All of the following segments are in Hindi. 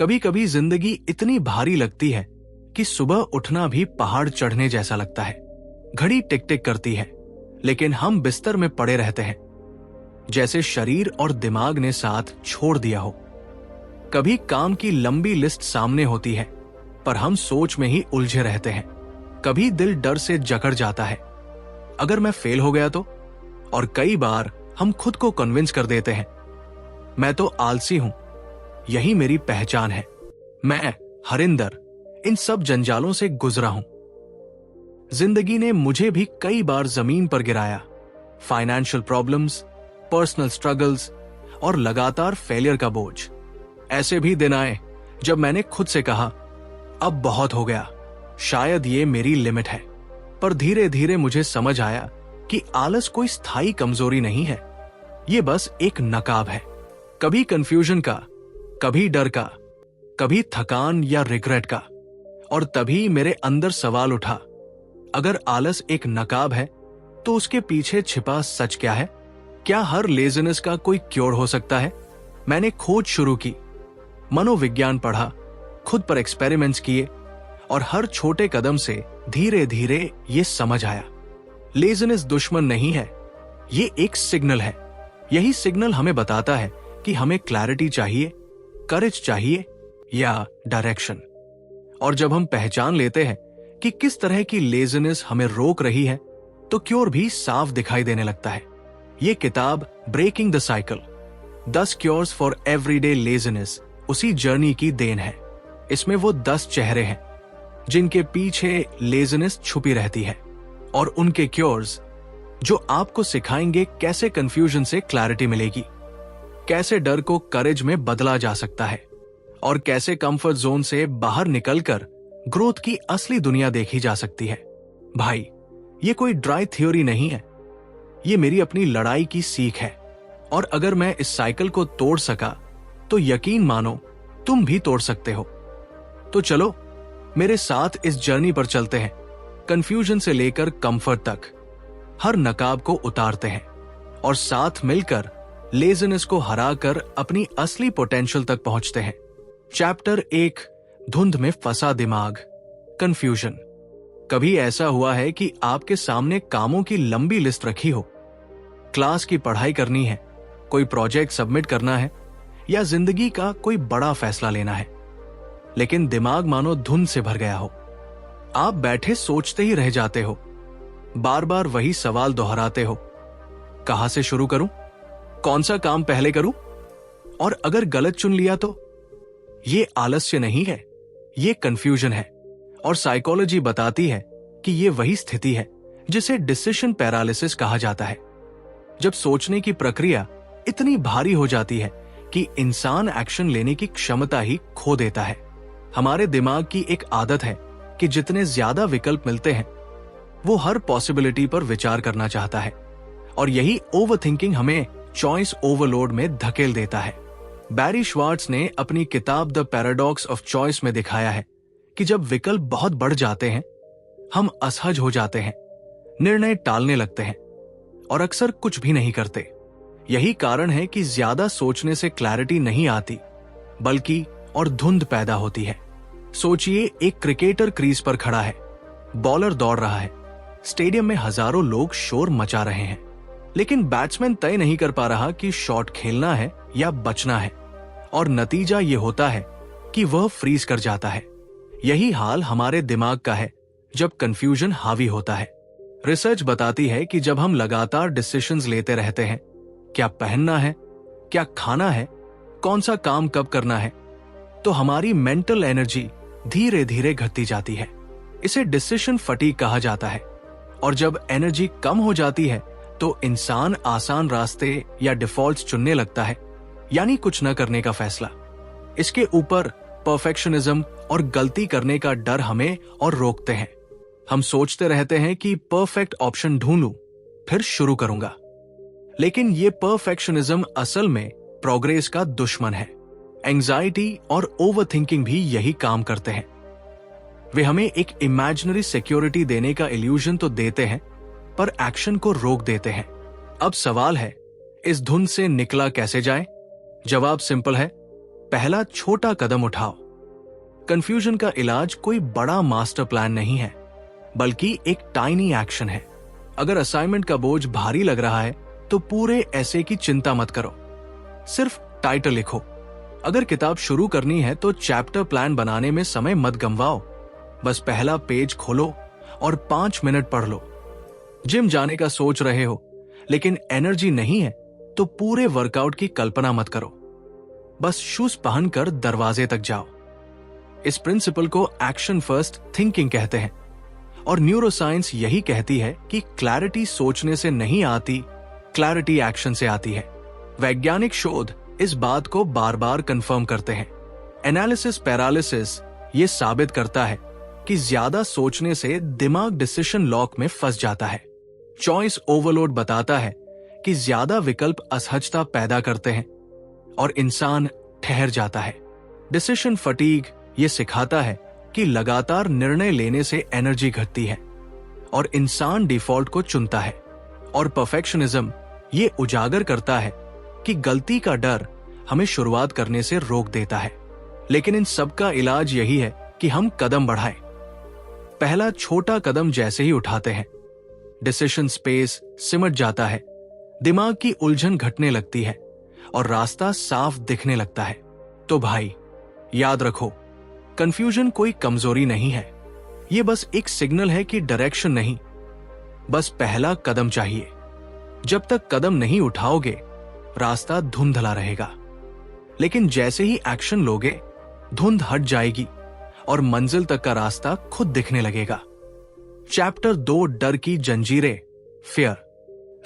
कभी कभी जिंदगी इतनी भारी लगती है कि सुबह उठना भी पहाड़ चढ़ने जैसा लगता है। घड़ी टिक टिक करती है, लेकिन हम बिस्तर में पड़े रहते हैं, जैसे शरीर और दिमाग ने साथ छोड़ दिया हो। कभी काम की लंबी लिस्ट सामने होती है, पर हम सोच में ही उलझे रहते हैं। कभी दिल डर से जकड़ जाता है, अगर मैं फेल हो गया तो। और कई बार हम खुद को कन्विंस कर देते हैं, मैं तो आलसी हूं, यही मेरी पहचान है। मैं हरिंदर इन सब जंजालों से गुजरा हूं। जिंदगी ने मुझे भी कई बार जमीन पर गिराया। फाइनेंशियल प्रॉब्लम्स, पर्सनल स्ट्रगल्स और लगातार फेलियर का बोझ। ऐसे भी दिन आए जब मैंने खुद से कहा, अब बहुत हो गया, शायद ये मेरी लिमिट है। पर धीरे धीरे मुझे समझ आया कि आलस कोई स्थायी कमजोरी नहीं है, ये बस एक नकाब है। कभी कंफ्यूजन का, कभी डर का, कभी थकान या रिग्रेट का। और तभी मेरे अंदर सवाल उठा, अगर आलस एक नकाब है तो उसके पीछे छिपा सच क्या है? क्या हर लेजीनेस का कोई क्योर हो सकता है? मैंने खोज शुरू की, मनोविज्ञान पढ़ा, खुद पर एक्सपेरिमेंट्स किए, और हर छोटे कदम से धीरे धीरे ये समझ आया, लेजीनेस दुश्मन नहीं है, ये एक सिग्नल है। यही सिग्नल हमें बताता है कि हमें क्लैरिटी चाहिए, करेज चाहिए या डायरेक्शन। और जब हम पहचान लेते हैं कि किस तरह की लेजीनेस हमें रोक रही है, तो क्योर भी साफ दिखाई देने लगता है। ये किताब breaking the cycle, 10 cures for everyday laziness उसी जर्नी की देन है। इसमें वो 10 चेहरे हैं जिनके पीछे लेजीनेस छुपी रहती है, और उनके क्योर्स जो आपको सिखाएंगे कैसे कंफ्यूजन से क्लैरिटी मिलेगी, कैसे डर को करेज में बदला जा सकता है, और कैसे कंफर्ट जोन से बाहर निकलकर ग्रोथ की असली दुनिया देखी जा सकती है। भाई, ये कोई ड्राई थ्योरी नहीं है, ये मेरी अपनी लड़ाई की सीख है। और अगर मैं इस साइकिल को तोड़ सका तो यकीन मानो तुम भी तोड़ सकते हो। तो चलो मेरे साथ इस जर्नी पर चलते हैं। कंफ्यूजन से लेकर कंफर्ट तक हर नकाब को उतारते हैं, और साथ मिलकर लेजीनेस को हराकर अपनी असली पोटेंशियल तक पहुंचते हैं। चैप्टर 1, धुंध में फंसा दिमाग, कंफ्यूजन। कभी ऐसा हुआ है कि आपके सामने कामों की लंबी लिस्ट रखी हो, क्लास की पढ़ाई करनी है, कोई प्रोजेक्ट सबमिट करना है, या जिंदगी का कोई बड़ा फैसला लेना है, लेकिन दिमाग मानो धुंध से भर गया हो। आप बैठे सोचते ही रह जाते हो, बार बार वही सवाल दोहराते हो, कहां से शुरू करूं, कौन सा काम पहले करूं, और अगर गलत चुन लिया तो? ये आलस्य नहीं है, ये कंफ्यूजन है। और साइकोलॉजी बताती है कि ये वही स्थिति है जिसे डिसीजन पैरालिसिस कहा जाता है, जब सोचने की प्रक्रिया इतनी भारी हो जाती है कि इंसान एक्शन लेने की क्षमता ही खो देता है। हमारे दिमाग की एक आदत है कि जितने ज्यादा विकल्प मिलते हैं, वो हर पॉसिबिलिटी पर विचार करना चाहता है, और यही ओवरथिंकिंग हमें चॉइस ओवरलोड में धकेल देता है। बैरी श्वार्ट्ज ने अपनी किताब द पैराडॉक्स ऑफ चॉइस में दिखाया है कि जब विकल्प बहुत बढ़ जाते हैं, हम असहज हो जाते हैं, निर्णय टालने लगते हैं, और अक्सर कुछ भी नहीं करते। यही कारण है कि ज्यादा सोचने से क्लैरिटी नहीं आती, बल्कि और धुंध पैदा होती है। सोचिए, एक क्रिकेटर क्रीज पर खड़ा है, बॉलर दौड़ रहा है, स्टेडियम में हजारों लोग शोर मचा रहे हैं, लेकिन बैट्समैन तय नहीं कर पा रहा कि शॉट खेलना है या बचना है, और नतीजा ये होता है कि वह फ्रीज कर जाता है। यही हाल हमारे दिमाग का है जब कंफ्यूजन हावी होता है। रिसर्च बताती है कि जब हम लगातार डिसीजंस लेते रहते हैं, क्या पहनना है, क्या खाना है, कौन सा काम कब करना है, तो हमारी मेंटल एनर्जी धीरे धीरे घटती जाती है। इसे डिसीजन फटीग कहा जाता है। और जब एनर्जी कम हो जाती है तो इंसान आसान रास्ते या डिफॉल्ट्स चुनने लगता है, यानी कुछ न करने का फैसला। इसके ऊपर परफेक्शनिज्म और गलती करने का डर हमें और रोकते हैं। हम सोचते रहते हैं कि परफेक्ट ऑप्शन ढूंढूं, फिर शुरू करूंगा। लेकिन ये परफेक्शनिज्म असल में प्रोग्रेस का दुश्मन है। एंजाइटी और ओवरथिंकिंग भी यही काम करते हैं। वे हमें एक इमेजिनरी सिक्योरिटी देने का इल्यूजन तो देते हैं, पर एक्शन को रोक देते हैं। अब सवाल है, इस धुंध से निकला कैसे जाए? जवाब सिंपल है, पहला छोटा कदम उठाओ। कंफ्यूजन का इलाज कोई बड़ा मास्टर प्लान नहीं है, बल्कि एक टाइनी एक्शन है। अगर असाइनमेंट का बोझ भारी लग रहा है तो पूरे ऐसे की चिंता मत करो, सिर्फ टाइटल लिखो। अगर किताब शुरू करनी है तो चैप्टर प्लान बनाने में समय मत गंवाओ, बस पहला पेज खोलो और 5 मिनट पढ़ लो। जिम जाने का सोच रहे हो लेकिन एनर्जी नहीं है तो पूरे वर्कआउट की कल्पना मत करो, बस शूज पहनकर दरवाजे तक जाओ। इस प्रिंसिपल को एक्शन फर्स्ट थिंकिंग कहते हैं और न्यूरोसाइंस यही कहती है कि क्लैरिटी सोचने से नहीं आती, क्लैरिटी एक्शन से आती है। वैज्ञानिक शोध इस बात को बार बार कंफर्म करते हैं। एनालिसिस पैरालिसिस ये साबित करता है कि ज्यादा सोचने से दिमाग डिसीजन लॉक में फंस जाता है। चॉइस ओवरलोड बताता है कि ज्यादा विकल्प असहजता पैदा करते हैं और इंसान ठहर जाता है। डिसीजन फटीग ये सिखाता है कि लगातार निर्णय लेने से एनर्जी घटती है और इंसान डिफॉल्ट को चुनता है। और परफेक्शनिज्म ये उजागर करता है कि गलती का डर हमें शुरुआत करने से रोक देता है। लेकिन इन सब का इलाज यही है कि हम कदम बढ़ाएं। पहला छोटा कदम जैसे ही उठाते हैं, डिसीजन स्पेस सिमट जाता है, दिमाग की उलझन घटने लगती है और रास्ता साफ दिखने लगता है। तो भाई याद रखो, कंफ्यूजन कोई कमजोरी नहीं है, ये बस एक सिग्नल है कि डायरेक्शन नहीं, बस पहला कदम चाहिए। जब तक कदम नहीं उठाओगे रास्ता धुंधला रहेगा, लेकिन जैसे ही एक्शन लोगे धुंध हट जाएगी और मंजिल तक का रास्ता खुद दिखने लगेगा। चैप्टर 2 डर की जंजीरें, फियर।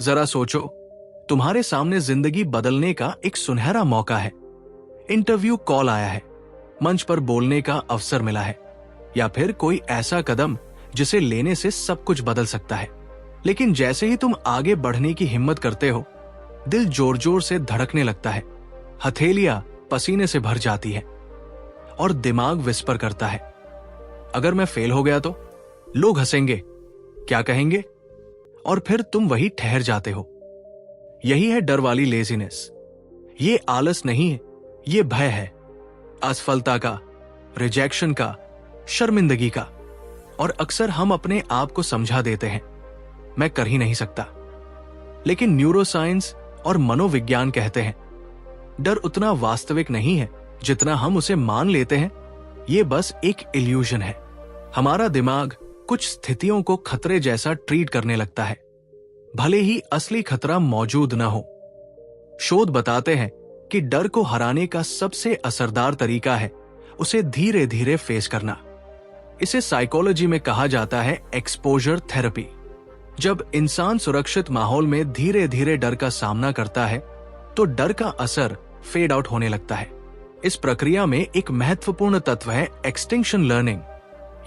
जरा सोचो, तुम्हारे सामने जिंदगी बदलने का एक सुनहरा मौका है। इंटरव्यू कॉल आया है, मंच पर बोलने का अवसर मिला है, या फिर कोई ऐसा कदम जिसे लेने से सब कुछ बदल सकता है। लेकिन जैसे ही तुम आगे बढ़ने की हिम्मत करते हो, दिल जोर जोर से धड़कने लगता है, हथेलियां पसीने से भर जाती है और दिमाग विस्पर करता है, अगर मैं फेल हो गया तो लोग हंसेंगे, क्या कहेंगे, और फिर तुम वही ठहर जाते हो। यही है डर वाली लेजीनेस। ये आलस नहीं है, ये भय है, असफलता का, रिजेक्शन का, शर्मिंदगी का। और अक्सर हम अपने आप को समझा देते हैं, मैं कर ही नहीं सकता। लेकिन न्यूरोसाइंस और मनोविज्ञान कहते हैं, डर उतना वास्तविक नहीं है जितना हम उसे मान लेते हैं, ये बस एक इल्यूजन है। हमारा दिमाग कुछ स्थितियों को खतरे जैसा ट्रीट करने लगता है, भले ही असली खतरा मौजूद न हो। शोध बताते हैं कि डर को हराने का सबसे असरदार तरीका है उसे धीरे धीरे फेस करना। इसे साइकोलॉजी में कहा जाता है एक्सपोजर थेरेपी। जब इंसान सुरक्षित माहौल में धीरे धीरे डर का सामना करता है तो डर का असर फेड आउट होने लगता है। इस प्रक्रिया में एक महत्वपूर्ण तत्व है एक्सटिंक्शन लर्निंग,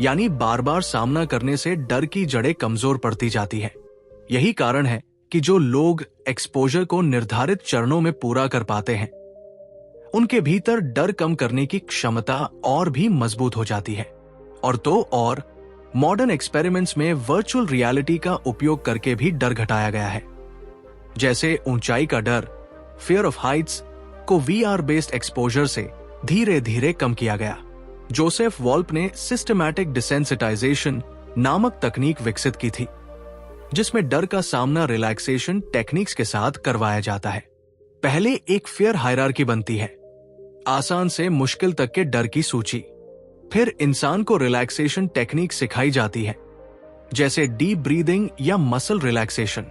यानी बार बार सामना करने से डर की जड़ें कमजोर पड़ती जाती है। यही कारण है कि जो लोग एक्सपोजर को निर्धारित चरणों में पूरा कर पाते हैं, उनके भीतर डर कम करने की क्षमता और भी मजबूत हो जाती है। और मॉडर्न एक्सपेरिमेंट्स में वर्चुअल रियलिटी का उपयोग करके भी डर घटाया गया है। जैसे ऊंचाई का डर, फियर ऑफ हाइट्स, को VR बेस्ड एक्सपोजर से धीरे धीरे कम किया गया। जोसेफ वॉल्प ने सिस्टमैटिक डिसेंसिटाइजेशन नामक तकनीक विकसित की थी, जिसमें डर का सामना रिलैक्सेशन टेक्निक्स के साथ करवाया जाता है। पहले एक फियर हायरार्की बनती है, आसान से मुश्किल तक के डर की सूची। फिर इंसान को रिलैक्सेशन टेक्निक सिखाई जाती है, जैसे डीप ब्रीदिंग या मसल रिलैक्सेशन,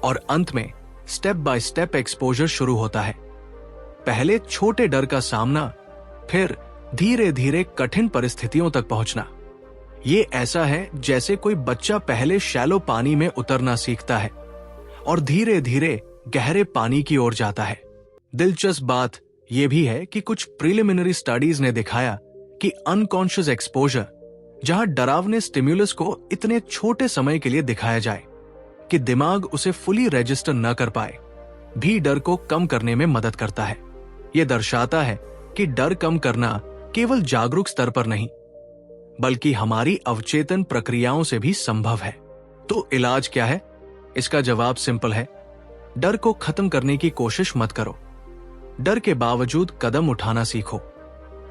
और अंत में स्टेप बाय स्टेप एक्सपोजर शुरू होता है। पहले छोटे डर का सामना, फिर धीरे धीरे कठिन परिस्थितियों तक पहुंचना। ये ऐसा है जैसे कोई बच्चा पहले शैलो पानी में उतरना सीखता है और धीरे धीरे गहरे पानी की ओर जाता है। दिलचस्प बात यह भी है कि कुछ प्रिलिमिनरी स्टडीज ने दिखाया कि अनकॉन्शियस एक्सपोजर, जहां डरावने स्टिम्युलस को इतने छोटे समय के लिए दिखाया जाए कि दिमाग उसे फुली रजिस्टर न कर पाए, भी डर को कम करने में मदद करता है। यह दर्शाता है कि डर कम करना केवल जागरूक स्तर पर नहीं, बल्कि हमारी अवचेतन प्रक्रियाओं से भी संभव है। तो इलाज क्या है? इसका जवाब सिंपल है, डर को खत्म करने की कोशिश मत करो, डर के बावजूद कदम उठाना सीखो।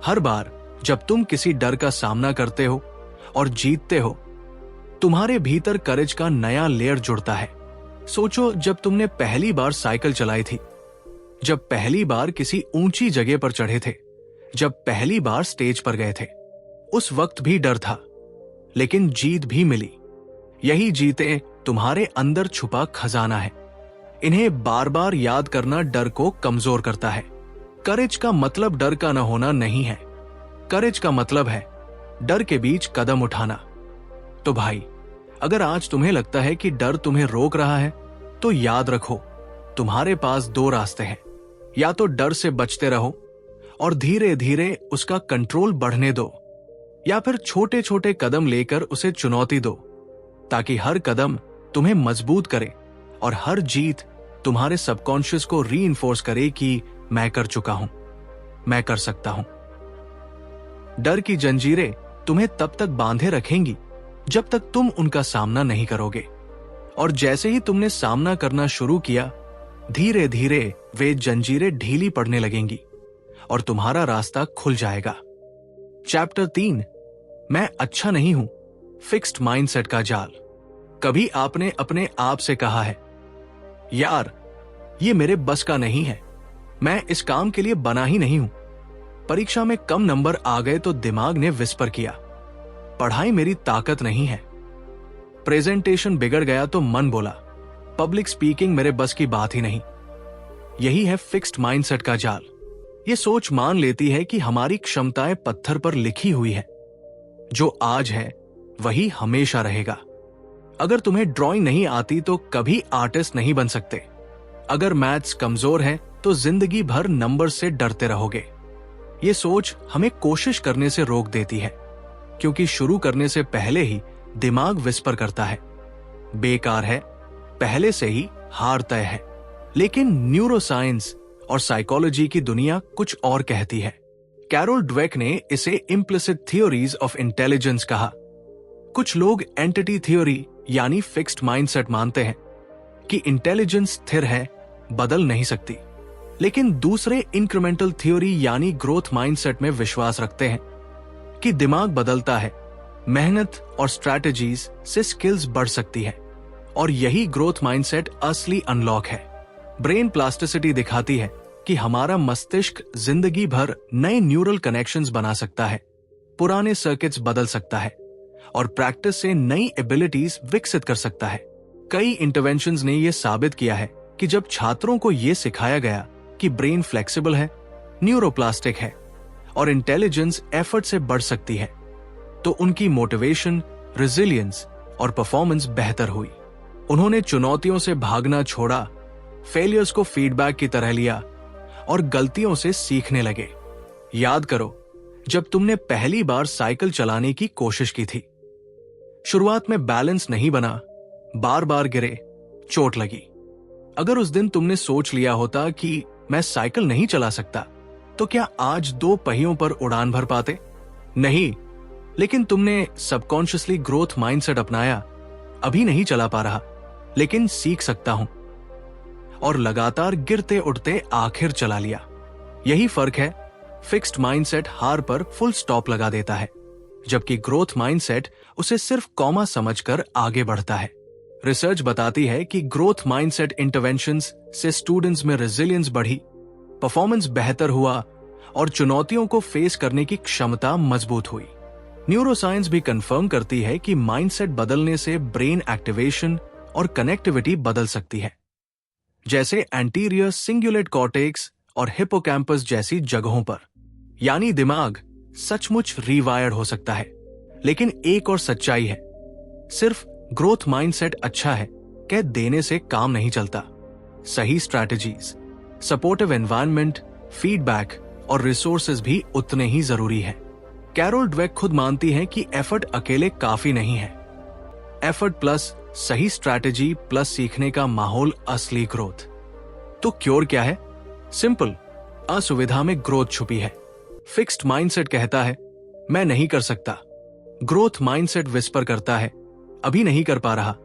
हर बार जब तुम किसी डर का सामना करते हो और जीतते हो, तुम्हारे भीतर करेज का नया लेयर जुड़ता है। सोचो, जब तुमने पहली बार साइकिल चलाई थी, जब पहली बार किसी ऊंची जगह पर चढ़े थे, जब पहली बार स्टेज पर गए थे, उस वक्त भी डर था, लेकिन जीत भी मिली। यही जीतें तुम्हारे अंदर छुपा खजाना है। इन्हें बार बार याद करना डर को कमजोर करता है। करेज का मतलब डर का न होना नहीं है। करेज का मतलब है डर के बीच कदम उठाना। तो भाई, अगर आज तुम्हें लगता है कि डर तुम्हें रोक रहा है, तो याद रखो, तुम्हारे पास दो रास्ते हैं। या तो डर से बचते रहो और धीरे धीरे उसका कंट्रोल बढ़ने दो, या फिर छोटे छोटे कदम लेकर उसे चुनौती दो, ताकि हर कदम तुम्हें मजबूत करे और हर जीत तुम्हारे सबकॉन्शियस को रीइंफोर्स करे कि मैं कर चुका हूं, मैं कर सकता हूं। डर की जंजीरें तुम्हें तब तक बांधे रखेंगी जब तक तुम उनका सामना नहीं करोगे, और जैसे ही तुमने सामना करना शुरू किया, धीरे धीरे वे जंजीरें ढीली पड़ने लगेंगी और तुम्हारा रास्ता खुल जाएगा। चैप्टर 3, मैं अच्छा नहीं हूं, फिक्स्ड माइंडसेट का जाल। कभी आपने अपने आप से कहा है, यार ये मेरे बस का नहीं है, मैं इस काम के लिए बना ही नहीं हूं। परीक्षा में कम नंबर आ गए तो दिमाग ने विस्पर किया, पढ़ाई मेरी ताकत नहीं है। प्रेजेंटेशन बिगड़ गया तो मन बोला, पब्लिक स्पीकिंग मेरे बस की बात ही नहीं। यही है फिक्स्ड माइंडसेट का जाल। ये सोच मान लेती है कि हमारी क्षमताएं पत्थर पर लिखी हुई है, जो आज है वही हमेशा रहेगा। अगर तुम्हें ड्राइंग नहीं आती तो कभी आर्टिस्ट नहीं बन सकते। अगर मैथ्स कमजोर है तो जिंदगी भर नंबर से डरते रहोगे। ये सोच हमें कोशिश करने से रोक देती है, क्योंकि शुरू करने से पहले ही दिमाग विस्पर करता है, बेकार है, पहले से ही हार तय है। लेकिन न्यूरोसाइंस और साइकोलॉजी की दुनिया कुछ और कहती है। कैरोल ड्वेक ने इसे इम्प्लिसिट थियोरीज ऑफ इंटेलिजेंस कहा। कुछ लोग एंटिटी थ्योरी यानी फिक्स्ड माइंडसेट मानते हैं कि इंटेलिजेंस स्थिर है, बदल नहीं सकती, लेकिन दूसरे इंक्रीमेंटल थ्योरी यानी ग्रोथ माइंडसेट में विश्वास रखते हैं कि दिमाग बदलता है, मेहनत और स्ट्रैटेजीज से स्किल्स बढ़ सकती है, और यही ग्रोथ माइंडसेट असली अनलॉक है। ब्रेन प्लास्टिसिटी दिखाती है कि हमारा मस्तिष्क जिंदगी भर नए न्यूरल कनेक्शंस बना सकता है, पुराने सर्किट्स बदल सकता है और प्रैक्टिस से नई एबिलिटीज विकसित कर सकता है। कई इंटरवेंशंस ने यह साबित किया है कि जब छात्रों को यह सिखाया गया कि ब्रेन फ्लेक्सिबल है, न्यूरोप्लास्टिक है और इंटेलिजेंस एफर्ट से बढ़ सकती है, तो उनकी मोटिवेशन, रेजिलियंस और परफॉर्मेंस बेहतर हुई। उन्होंने चुनौतियों से भागना छोड़ा, फेलियर्स को फीडबैक की तरह लिया और गलतियों से सीखने लगे। याद करो, जब तुमने पहली बार साइकिल चलाने की कोशिश की थी, शुरुआत में बैलेंस नहीं बना, बार बार गिरे, चोट लगी। अगर उस दिन तुमने सोच लिया होता कि मैं साइकिल नहीं चला सकता, तो क्या आज 2 पहियों पर उड़ान भर पाते? नहीं, लेकिन तुमने सबकॉन्शियसली ग्रोथ माइंडसेट अपनाया। अभी नहीं चला पा रहा, लेकिन सीख सकता हूं, और लगातार गिरते उठते आखिर चला लिया। यही फर्क है। फिक्स्ड माइंडसेट हार पर फुल स्टॉप लगा देता है, जबकि ग्रोथ माइंडसेट उसे सिर्फ कॉमा समझकर आगे बढ़ता है। रिसर्च बताती है कि ग्रोथ माइंडसेट इंटरवेंशंस से स्टूडेंट्स में रेजिलियंस बढ़ी, परफॉर्मेंस बेहतर हुआ और चुनौतियों को फेस करने की क्षमता मजबूत हुई। न्यूरोसाइंस भी कंफर्म करती है कि माइंडसेट बदलने से ब्रेन एक्टिवेशन और कनेक्टिविटी बदल सकती है, जैसे एंटीरियर सिंगुलेट कॉर्टेक्स और हिपोकैम्पस जैसी जगहों पर। यानी दिमाग सचमुच रीवायर्ड हो सकता है। लेकिन एक और सच्चाई है, सिर्फ ग्रोथ माइंडसेट अच्छा है कह देने से काम नहीं चलता। सही स्ट्रैटेजीज, सपोर्टिव एनवायरनमेंट, फीडबैक और रिसोर्सेज भी उतने ही जरूरी है। कैरोल ड्वेक खुद मानती हैं कि एफर्ट अकेले काफी नहीं है। एफर्ट प्लस सही स्ट्रैटेजी प्लस सीखने का माहौल असली ग्रोथ। तो क्योर क्या है? सिंपल, असुविधा में ग्रोथ छुपी है। फिक्स्ड माइंडसेट कहता है मैं नहीं कर सकता, ग्रोथ माइंडसेट विस्पर करता है अभी नहीं कर पा रहा,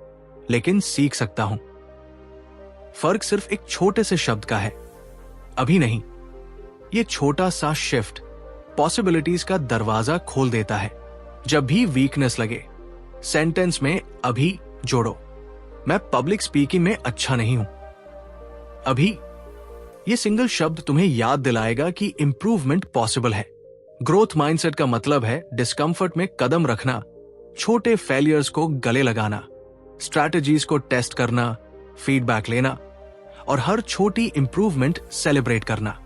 लेकिन सीख सकता हूं। फर्क सिर्फ एक छोटे से शब्द का है, अभी नहीं, ये छोटा सा शिफ्ट पॉसिबिलिटीज का दरवाजा खोल देता है। जब भी वीकनेस लगे, सेंटेंस में अभी जोड़ो, मैं पब्लिक स्पीकिंग में अच्छा नहीं हूं। अभी ये सिंगल शब्द तुम्हें याद दिलाएगा कि इंप्रूवमेंट पॉसिबल है। ग्रोथ माइंडसेट का मतलब है डिस्कंफर्ट में कदम रखना, छोटे फेलियर्स को गले लगाना, स्ट्रैटेजीज को टेस्ट करना, फीडबैक लेना और हर छोटी इंप्रूवमेंट सेलिब्रेट करना।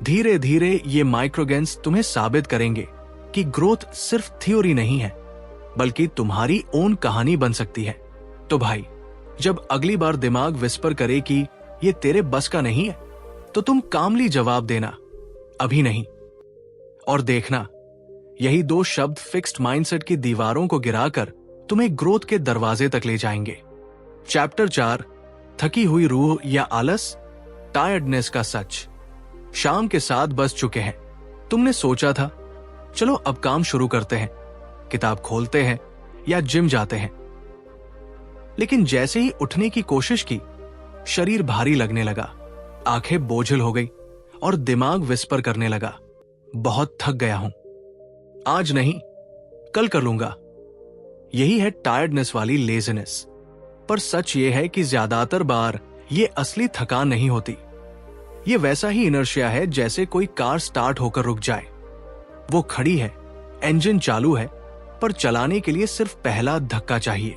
धीरे धीरे ये माइक्रोगेन्स तुम्हें साबित करेंगे कि ग्रोथ सिर्फ थ्योरी नहीं है, बल्कि तुम्हारी ओन कहानी बन सकती है। तो भाई, जब अगली बार दिमाग विस्पर करे कि ये तेरे बस का नहीं है, तो तुम कामली जवाब देना, अभी नहीं। और देखना, यही 2 शब्द फिक्स्ड माइंडसेट की दीवारों को गिराकर तुम्हें ग्रोथ के दरवाजे तक ले जाएंगे। चैप्टर 4, थकी हुई रूह या आलस, टायर्डनेस का सच। शाम के 7 बज चुके हैं। तुमने सोचा था चलो अब काम शुरू करते हैं, किताब खोलते हैं या जिम जाते हैं। लेकिन जैसे ही उठने की कोशिश की, शरीर भारी लगने लगा, आंखें बोझिल हो गई और दिमाग विस्पर करने लगा, बहुत थक गया हूं, आज नहीं, कल कर लूंगा। यही है टायर्डनेस वाली लेजीनेस। पर सच यह है कि ज्यादातर बार ये असली थकान नहीं होती। ये वैसा ही इनर्शिया है जैसे कोई कार स्टार्ट होकर रुक जाए। वो खड़ी है, इंजन चालू है, पर चलाने के लिए सिर्फ पहला धक्का चाहिए।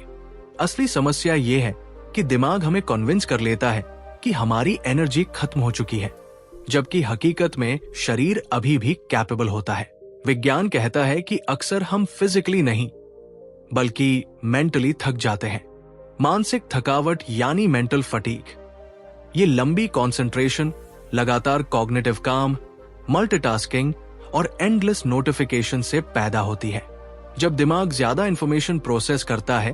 असली समस्या ये है कि दिमाग हमें कन्विंस कर लेता है कि हमारी एनर्जी खत्म हो चुकी है, जबकि हकीकत में शरीर अभी भी कैपेबल होता है। विज्ञान कहता है कि अक्सर हम फिजिकली नहीं बल्कि मेंटली थक जाते हैं। मानसिक थकावट यानी मेंटल फटीग, ये लंबी कंसंट्रेशन, लगातार कॉग्निटिव काम, मल्टीटास्किंग और एंडलेस नोटिफिकेशन से पैदा होती है। जब दिमाग ज्यादा इंफॉर्मेशन प्रोसेस करता है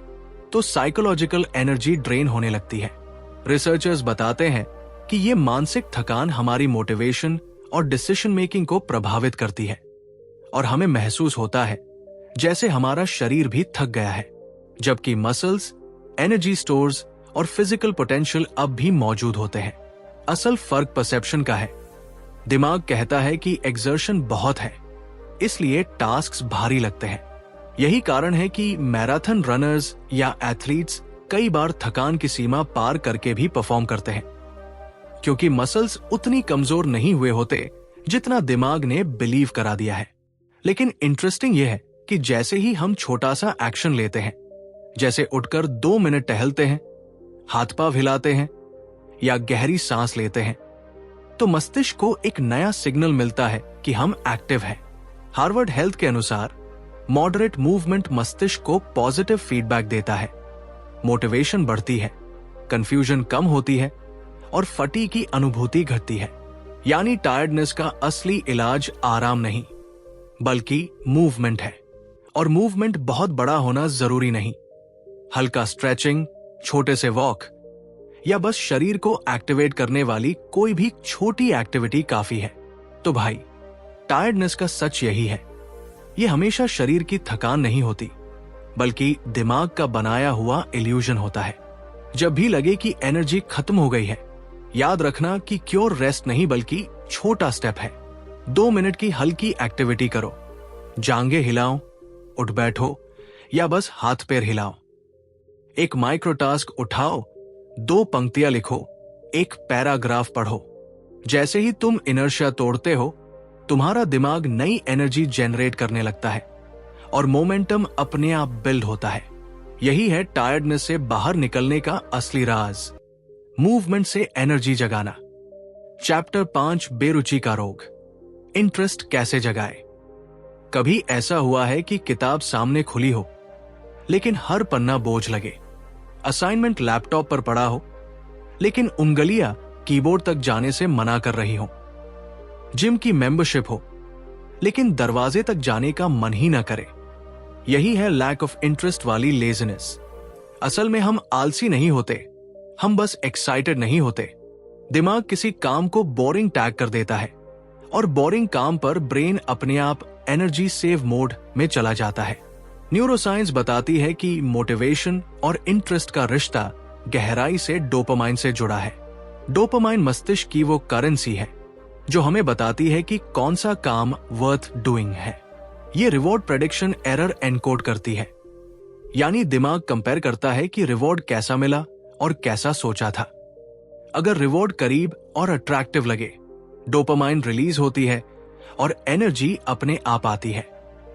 तो साइकोलॉजिकल एनर्जी ड्रेन होने लगती है। रिसर्चर्स बताते हैं कि ये मानसिक थकान हमारी मोटिवेशन और डिसीजन मेकिंग को प्रभावित करती है और हमें महसूस होता है जैसे हमारा शरीर भी थक गया है, जबकि मसल्स, एनर्जी स्टोर्स और फिजिकल पोटेंशियल अब भी मौजूद होते हैं। असल फर्क परसेप्शन का है। दिमाग कहता है कि एक्सर्शन बहुत है, इसलिए टास्क्स भारी लगते हैं। यही कारण है कि मैराथन रनर्स या एथलीट्स कई बार थकान की सीमा पार करके भी परफॉर्म करते हैं, क्योंकि मसल्स उतनी कमजोर नहीं हुए होते जितना दिमाग ने बिलीव करा दिया है। लेकिन इंटरेस्टिंग यह है कि जैसे ही हम छोटा सा एक्शन लेते हैं, जैसे उठकर 2 मिनट टहलते हैं, हाथ पांव हिलाते हैं या गहरी सांस लेते हैं, तो मस्तिष्क को एक नया सिग्नल मिलता है कि हम एक्टिव हैं। हार्वर्ड हेल्थ के अनुसार मॉडरेट मूवमेंट मस्तिष्क को पॉजिटिव फीडबैक देता है, मोटिवेशन बढ़ती है, कंफ्यूजन कम होती है और फटीग की अनुभूति घटती है। यानी टायर्डनेस का असली इलाज आराम नहीं बल्कि मूवमेंट है। और मूवमेंट बहुत बड़ा होना जरूरी नहीं। हल्का स्ट्रेचिंग, छोटे से वॉक या बस शरीर को एक्टिवेट करने वाली कोई भी छोटी एक्टिविटी काफी है। तो भाई, टायर्डनेस का सच यही है, ये हमेशा शरीर की थकान नहीं होती बल्कि दिमाग का बनाया हुआ इल्यूजन होता है। जब भी लगे कि एनर्जी खत्म हो गई है, याद रखना कि क्योर रेस्ट नहीं बल्कि छोटा स्टेप है। 2 मिनट की हल्की एक्टिविटी करो, जांघें हिलाओ, उठ बैठो या बस हाथ पैर हिलाओ। एक माइक्रो टास्क उठाओ, 2 पंक्तियां लिखो, एक पैराग्राफ पढ़ो। जैसे ही तुम इनर्शिया तोड़ते हो, तुम्हारा दिमाग नई एनर्जी जनरेट करने लगता है और मोमेंटम अपने आप बिल्ड होता है। यही है टायर्डनेस से बाहर निकलने का असली राज, मूवमेंट से एनर्जी जगाना। चैप्टर 5, बेरुचि का रोग, इंटरेस्ट कैसे जगाए। कभी ऐसा हुआ है कि किताब सामने खुली हो लेकिन हर पन्ना बोझ लगे, असाइनमेंट लैपटॉप पर पड़ा हो लेकिन उंगलियां कीबोर्ड तक जाने से मना कर रही हो, जिम की मेंबरशिप हो लेकिन दरवाजे तक जाने का मन ही ना करे। यही है लैक ऑफ इंटरेस्ट वाली लेजीनेस। असल में हम आलसी नहीं होते, हम बस एक्साइटेड नहीं होते। दिमाग किसी काम को बोरिंग टैग कर देता है और बोरिंग काम पर ब्रेन अपने आप एनर्जी सेव मोड में चला जाता है। न्यूरोसाइंस बताती है कि मोटिवेशन और इंटरेस्ट का रिश्ता गहराई से डोपामाइन से जुड़ा है। डोपामाइन मस्तिष्क की वो करेंसी है जो हमें बताती है कि कौन सा काम वर्थ डूइंग है। ये रिवॉर्ड प्रेडिक्शन एरर एनकोड करती है, यानी दिमाग कंपेयर करता है कि रिवॉर्ड कैसा मिला और कैसा सोचा था। अगर रिवॉर्ड करीब और अट्रैक्टिव लगे, डोपामाइन रिलीज होती है और एनर्जी अपने आप आती है।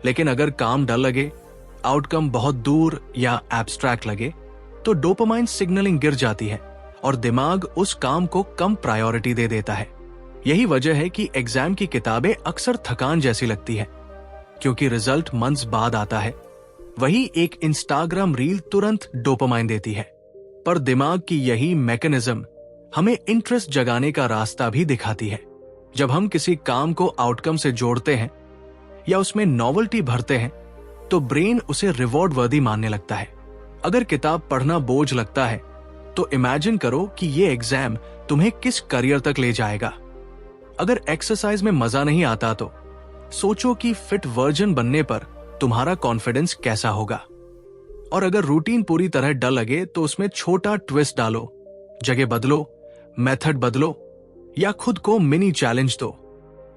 लेकिन अगर काम डल लगे, आउटकम बहुत दूर या एब्स्ट्रैक्ट लगे, तो डोपामाइन सिग्नलिंग गिर जाती है और दिमाग उस काम को कम प्रायोरिटी दे देता है। यही वजह है कि एग्जाम की किताबें अक्सर थकान जैसी लगती है, क्योंकि रिजल्ट मंथ्स बाद आता है। वही एक इंस्टाग्राम रील तुरंत डोपामाइन देती है, पर दिमाग की यही मैकेनिज्म हमें इंटरेस्ट जगाने का रास्ता भी दिखाती है। जब हम किसी काम को आउटकम से जोड़ते हैं या उसमें नॉवेल्टी भरते हैं, तो ब्रेन उसे रिवॉर्ड वर्दी मानने लगता है। अगर किताब पढ़ना बोझ लगता है, तो इमेजिन करो कि ये एग्जाम तुम्हें किस करियर तक ले जाएगा। अगर एक्सरसाइज में मजा नहीं आता, तो सोचो कि फिट वर्जन बनने पर तुम्हारा कॉन्फिडेंस कैसा होगा। और अगर रूटीन पूरी तरह डल लगे, तो उसमें छोटा ट्विस्ट डालो, जगह बदलो, मेथड बदलो या खुद को मिनी चैलेंज दो।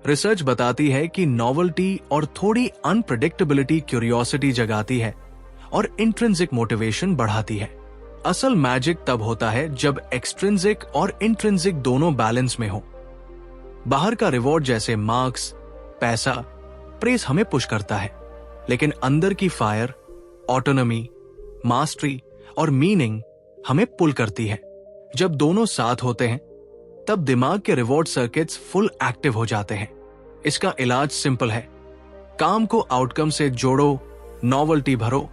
रिसर्च बताती है कि नॉवेल्टी और थोड़ी अनप्रेडिक्टेबिलिटी क्यूरियोसिटी जगाती है और इंट्रिंसिक मोटिवेशन बढ़ाती है। असल मैजिक तब होता है जब एक्सट्रिंसिक और इंट्रिंसिक दोनों बैलेंस में हो। बाहर का रिवॉर्ड जैसे मार्क्स, पैसा, प्रेस हमें पुश करता है, लेकिन अंदर की फायर, ऑटोनॉमी, मास्टरी और मीनिंग हमें पुल करती है। जब दोनों साथ होते हैं, तब दिमाग के रिवॉर्ड सर्किट्स फुल एक्टिव हो जाते हैं। इसका इलाज सिंपल है, काम को आउटकम से जोड़ो, नॉवेल्टी भरो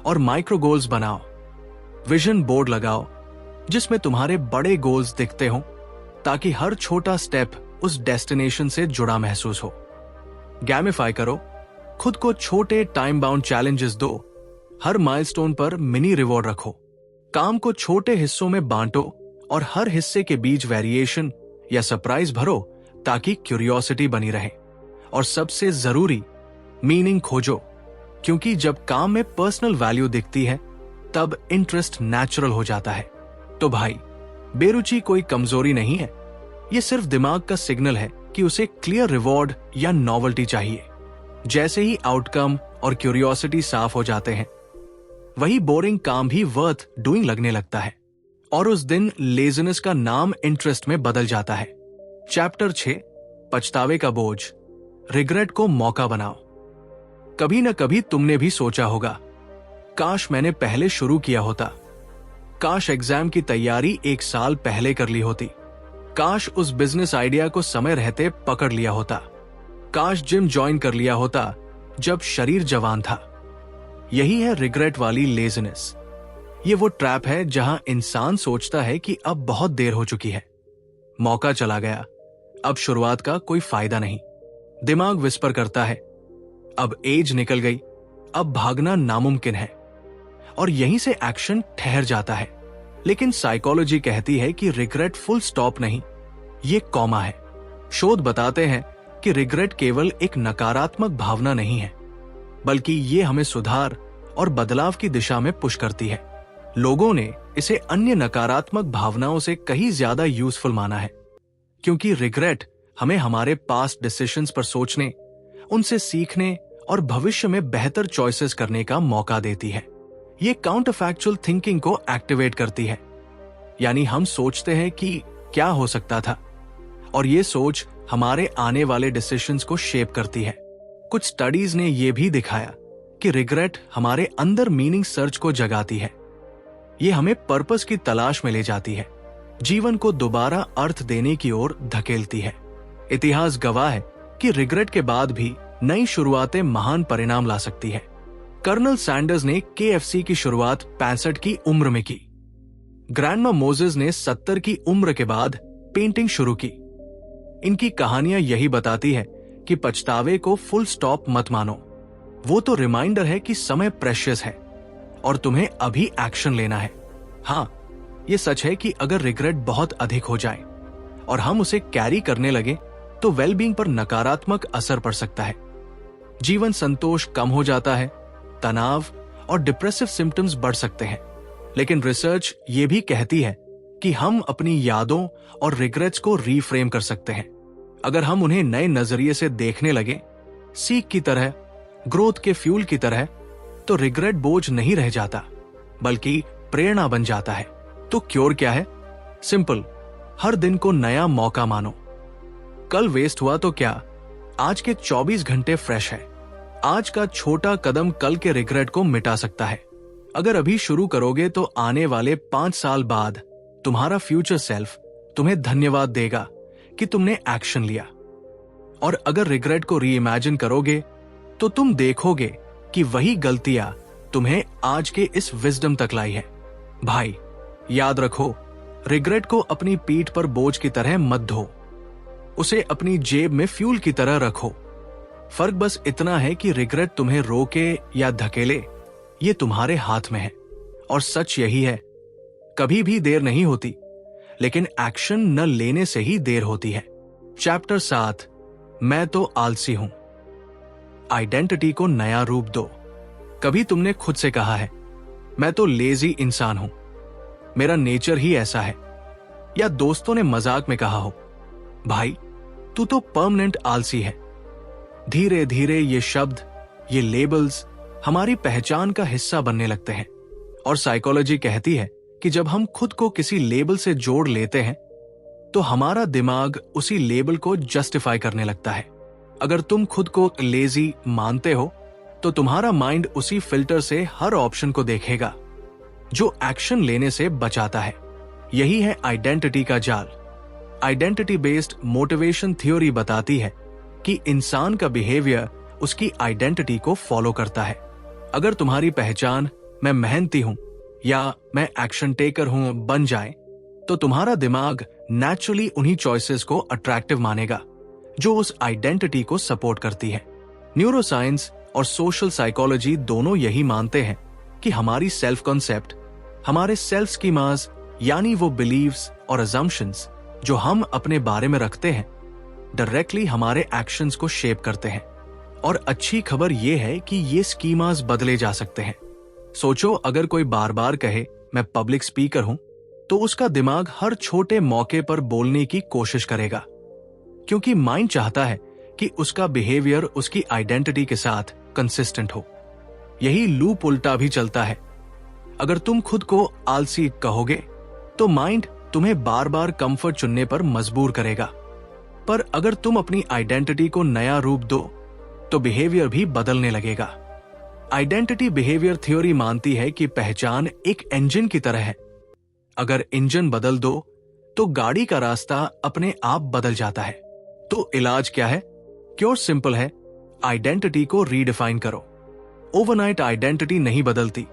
और माइक्रो गोल्स बनाओ। विजन बोर्ड लगाओ जिसमें तुम्हारे बड़े गोल्स दिखते हो, ताकि हर छोटा स्टेप उस डेस्टिनेशन से जुड़ा महसूस हो। गैमिफाई करो, खुद को छोटे टाइम बाउंड चैलेंजेस दो, हर माइलस्टोन पर मिनी रिवॉर्ड रखो। काम को छोटे हिस्सों में बांटो और हर हिस्से के बीच वेरिएशन या सरप्राइज भरो, ताकि क्यूरियोसिटी बनी रहे। और सबसे जरूरी, मीनिंग खोजो, क्योंकि जब काम में पर्सनल वैल्यू दिखती है, तब इंटरेस्ट नेचुरल हो जाता है। तो भाई, बेरुचि कोई कमजोरी नहीं है, ये सिर्फ दिमाग का सिग्नल है कि उसे क्लियर रिवॉर्ड या नॉवेल्टी चाहिए। जैसे ही आउटकम और क्यूरियोसिटी साफ हो जाते हैं, वही बोरिंग काम भी वर्थ डूइंग लगने लगता है और उस दिन लेजीनेस का नाम इंटरेस्ट में बदल जाता है। चैप्टर 6, पछतावे का बोझ, रिग्रेट को मौका बनाओ। कभी न कभी तुमने भी सोचा होगा, काश मैंने पहले शुरू किया होता, काश एग्जाम की तैयारी 1 साल पहले कर ली होती, काश उस बिजनेस आइडिया को समय रहते पकड़ लिया होता, काश जिम ज्वाइन कर लिया होता जब शरीर जवान था। यही है रिग्रेट वाली लेजीनेस। ये वो ट्रैप है जहां इंसान सोचता है कि अब बहुत देर हो चुकी है, मौका चला गया, अब शुरुआत का कोई फायदा नहीं। दिमाग विस्पर करता है, अब एज निकल गई, अब भागना नामुमकिन है, और यहीं से एक्शन ठहर जाता है। लेकिन साइकोलॉजी कहती है कि रिग्रेट फुल स्टॉप नहीं, ये कॉमा है। शोध बताते हैं कि रिग्रेट केवल एक नकारात्मक भावना नहीं है, बल्कि ये हमें सुधार और बदलाव की दिशा में पुश करती है। लोगों ने इसे अन्य नकारात्मक भावनाओं से कहीं ज्यादा यूजफुल माना है, क्योंकि रिग्रेट हमें हमारे पास्ट डिसीजंस पर सोचने, उनसे सीखने और भविष्य में बेहतर चॉइसेस करने का मौका देती है। ये काउंटर फैक्चुअल थिंकिंग को एक्टिवेट करती है, यानी हम सोचते हैं कि क्या हो सकता था, और ये सोच हमारे आने वाले डिसीजंस को शेप करती है। कुछ स्टडीज ने यह भी दिखाया कि रिग्रेट हमारे अंदर मीनिंग सर्च को जगाती है। ये हमें पर्पस की तलाश में ले जाती है, जीवन को दोबारा अर्थ देने की ओर धकेलती है। इतिहास गवाह है कि रिग्रेट के बाद भी नई शुरुआतें महान परिणाम ला सकती है। कर्नल सैंडर्स ने KFC की शुरुआत 65 की उम्र में की। ग्रैंडमा मोजेस ने 70 की उम्र के बाद पेंटिंग शुरू की। इनकी कहानियां यही बताती है कि पछतावे को फुल स्टॉप मत मानो, वो तो रिमाइंडर है कि समय प्रेशियस है और तुम्हें अभी एक्शन लेना है। हाँ, ये सच है कि अगर रिग्रेट बहुत अधिक हो जाए और हम उसे कैरी करने लगे, तो वेलबींग पर नकारात्मक असर पड़ सकता है। जीवन संतोष कम हो जाता है, तनाव और डिप्रेसिव सिम्टम्स बढ़ सकते हैं। लेकिन रिसर्च ये भी कहती है कि हम अपनी यादों और रिग्रेट्स को रीफ्रेम कर सकते हैं। अगर हम उन्हें नए नजरिए से देखने लगे, सीख की तरह, ग्रोथ के फ्यूल की तरह, तो रिग्रेट बोझ नहीं रह जाता, बल्कि प्रेरणा बन जाता है। तो क्योर क्या है? सिंपल, हर दिन को नया मौका मानो। कल वेस्ट हुआ तो क्या, आज के 24 घंटे फ्रेश है। आज का छोटा कदम कल के रिग्रेट को मिटा सकता है। अगर अभी शुरू करोगे तो आने वाले 5 साल बाद तुम्हारा फ्यूचर सेल्फ तुम्हें धन्यवाद देगा कि तुमने एक्शन लिया। और अगर रिग्रेट को रीइमेजिन करोगे तो तुम देखोगे कि वही गलतियां तुम्हें आज के इस विजडम तक लाई है। भाई, याद रखो, रिग्रेट को अपनी पीठ पर बोझ की तरह मत धो, उसे अपनी जेब में फ्यूल की तरह रखो। फर्क बस इतना है कि रिग्रेट तुम्हें रोके या धकेले, ये तुम्हारे हाथ में है। और सच यही है, कभी भी देर नहीं होती, लेकिन एक्शन न लेने से ही देर होती है। चैप्टर 7, मैं तो आलसी हूं। आइडेंटिटी को नया रूप दो। कभी तुमने खुद से कहा है, मैं तो लेजी इंसान हूं, मेरा नेचर ही ऐसा है? या दोस्तों ने मजाक में कहा हो, भाई तू तो परमानेंट आलसी है। धीरे धीरे ये शब्द, ये लेबल्स हमारी पहचान का हिस्सा बनने लगते हैं। और साइकोलॉजी कहती है कि जब हम खुद को किसी लेबल से जोड़ लेते हैं तो हमारा दिमाग उसी लेबल को जस्टिफाई करने लगता है। अगर तुम खुद को लेजी मानते हो तो तुम्हारा माइंड उसी फिल्टर से हर ऑप्शन को देखेगा जो एक्शन लेने से बचाता है। यही है आइडेंटिटी का जाल। आइडेंटिटी बेस्ड मोटिवेशन थ्योरी बताती है कि इंसान का बिहेवियर उसकी आइडेंटिटी को फॉलो करता है। अगर तुम्हारी पहचान मैं मेहनती हूं या मैं एक्शन टेकर हूं बन जाए, तो तुम्हारा दिमाग नेचुरली उन्हीं चॉइसेस को अट्रैक्टिव मानेगा जो उस आइडेंटिटी को सपोर्ट करती है। न्यूरोसाइंस और सोशल साइकोलॉजी दोनों यही मानते हैं कि हमारी सेल्फ कॉन्सेप्ट, हमारे सेल्फ स्कीमास यानी वो बिलीव्स और अजम्पशंस जो हम अपने बारे में रखते हैं, डायरेक्टली हमारे एक्शंस को शेप करते हैं। और अच्छी खबर यह है कि ये स्कीमास बदले जा सकते हैं। सोचो, अगर कोई बार बार कहे मैं पब्लिक स्पीकर हूं, तो उसका दिमाग हर छोटे मौके पर बोलने की कोशिश करेगा, क्योंकि माइंड चाहता है कि उसका बिहेवियर उसकी आइडेंटिटी के साथ कंसिस्टेंट हो। यही लूप उल्टा भी चलता है। अगर तुम खुद को आलसी कहोगे तो माइंड तुम्हें बार बार कंफर्ट चुनने पर मजबूर करेगा। पर अगर तुम अपनी आइडेंटिटी को नया रूप दो तो बिहेवियर भी बदलने लगेगा। आइडेंटिटी बिहेवियर थ्योरी मानती है कि पहचान एक इंजन की तरह है। अगर इंजन बदल दो तो गाड़ी का रास्ता अपने आप बदल जाता है। तो इलाज क्या है? क्योर सिंपल है, आइडेंटिटी को रीडिफाइन करो। ओवरनाइट आइडेंटिटी नहीं बदलती,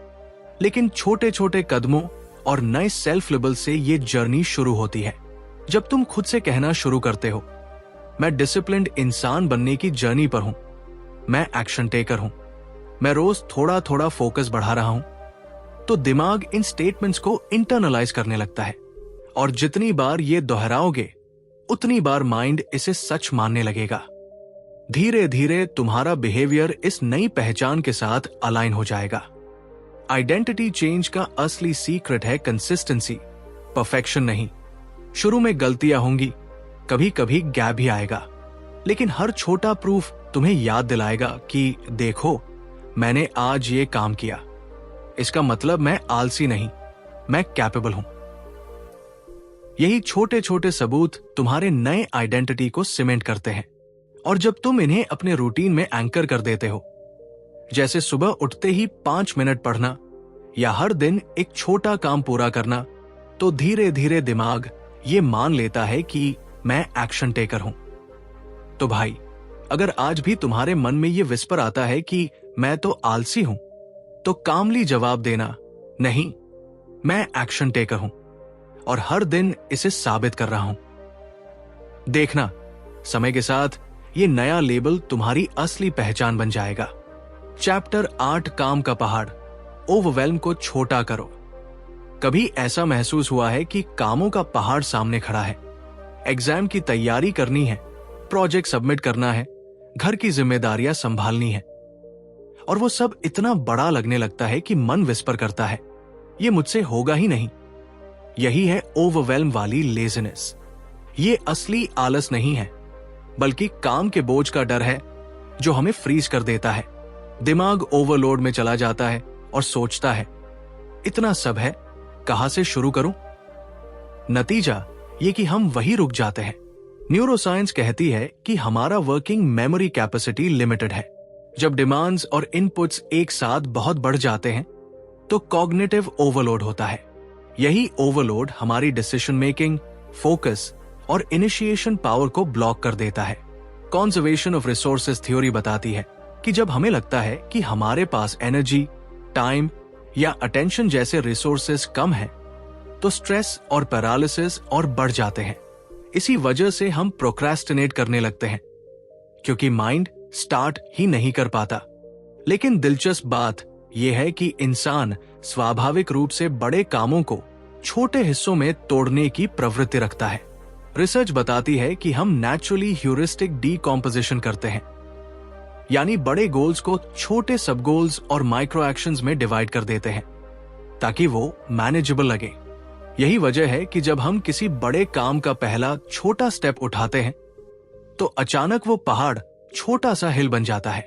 लेकिन छोटे छोटे कदमों और नए सेल्फ लेबल से ये जर्नी शुरू होती है। जब तुम खुद से कहना शुरू करते हो, मैं डिसिप्लिन्ड इंसान बनने की जर्नी पर हूं, मैं एक्शन टेकर हूं, मैं रोज थोड़ा थोड़ा फोकस बढ़ा रहा हूं, तो दिमाग इन स्टेटमेंट्स को इंटरनलाइज करने लगता है। और जितनी बार ये दोहराओगे, उतनी बार माइंड इसे सच मानने लगेगा। धीरे धीरे तुम्हारा बिहेवियर इस नई पहचान के साथ अलाइन हो जाएगा। आइडेंटिटी चेंज का असली सीक्रेट है कंसिस्टेंसी, परफेक्शन नहीं। शुरू में गलतियां होंगी, कभी कभी गैप भी आएगा, लेकिन हर छोटा प्रूफ तुम्हें याद दिलाएगा कि देखो, मैंने आज ये काम किया, इसका मतलब मैं आलसी नहीं, मैं कैपेबल हूं। यही छोटे छोटे सबूत तुम्हारे नए आइडेंटिटी को सीमेंट करते हैं। और जब तुम इन्हें अपने रूटीन में एंकर कर देते हो, जैसे सुबह उठते ही 5 मिनट पढ़ना या हर दिन एक छोटा काम पूरा करना, तो धीरे धीरे दिमाग ये मान लेता है कि मैं एक्शन टेकर हूं। तो भाई, अगर आज भी तुम्हारे मन में ये विस्पर आता है कि मैं तो आलसी हूं, तो कामली जवाब देना, नहीं, मैं एक्शन टेकर हूं और हर दिन इसे साबित कर रहा हूं। देखना, समय के साथ ये नया लेबल तुम्हारी असली पहचान बन जाएगा। चैप्टर 8, काम का पहाड़, ओवरवेल्म को छोटा करो। कभी ऐसा महसूस हुआ है कि कामों का पहाड़ सामने खड़ा है? एग्जाम की तैयारी करनी है, प्रोजेक्ट सबमिट करना है, घर की जिम्मेदारियां संभालनी है, और वो सब इतना बड़ा लगने लगता है कि मन विस्पर करता है, ये मुझसे होगा ही नहीं। यही है ओवरवेल्म वाली लेजीनेस। ये असली आलस नहीं है, बल्कि काम के बोझ का डर है जो हमें फ्रीज कर देता है। दिमाग ओवरलोड में चला जाता है और सोचता है, इतना सब है, कहां से शुरू करूं? नतीजा ये कि हम वही रुक जाते हैं। न्यूरोसाइंस कहती है कि हमारा वर्किंग मेमोरी कैपेसिटी लिमिटेड है। जब डिमांड्स और इनपुट्स एक साथ बहुत बढ़ जाते हैं तो कॉग्निटिव ओवरलोड होता है। यही ओवरलोड हमारी डिसीजन मेकिंग, फोकस और इनिशिएशन पावर को ब्लॉक कर देता है। कंजर्वेशन ऑफ रिसोर्सेज थ्योरी बताती है कि जब हमें लगता है कि हमारे पास एनर्जी, टाइम या अटेंशन जैसे रिसोर्सेज कम है तो स्ट्रेस और पैरालिसिस और बढ़ जाते हैं। इसी वजह से हम प्रोक्रेस्टिनेट करने लगते हैं, क्योंकि माइंड स्टार्ट ही नहीं कर पाता। लेकिन दिलचस्प बात यह है कि इंसान स्वाभाविक रूप से बड़े कामों को छोटे हिस्सों में तोड़ने की प्रवृत्ति रखता है। रिसर्च बताती है कि हम नेचुरली ह्यूरिस्टिक डीकॉम्पोजिशन करते हैं, यानी बड़े गोल्स को छोटे सब गोल्स और माइक्रो एक्शंस में डिवाइड कर देते हैं ताकि वो मैनेजेबल लगे। यही वजह है कि जब हम किसी बड़े काम का पहला छोटा स्टेप उठाते हैं तो अचानक वो पहाड़ छोटा सा हिल बन जाता है।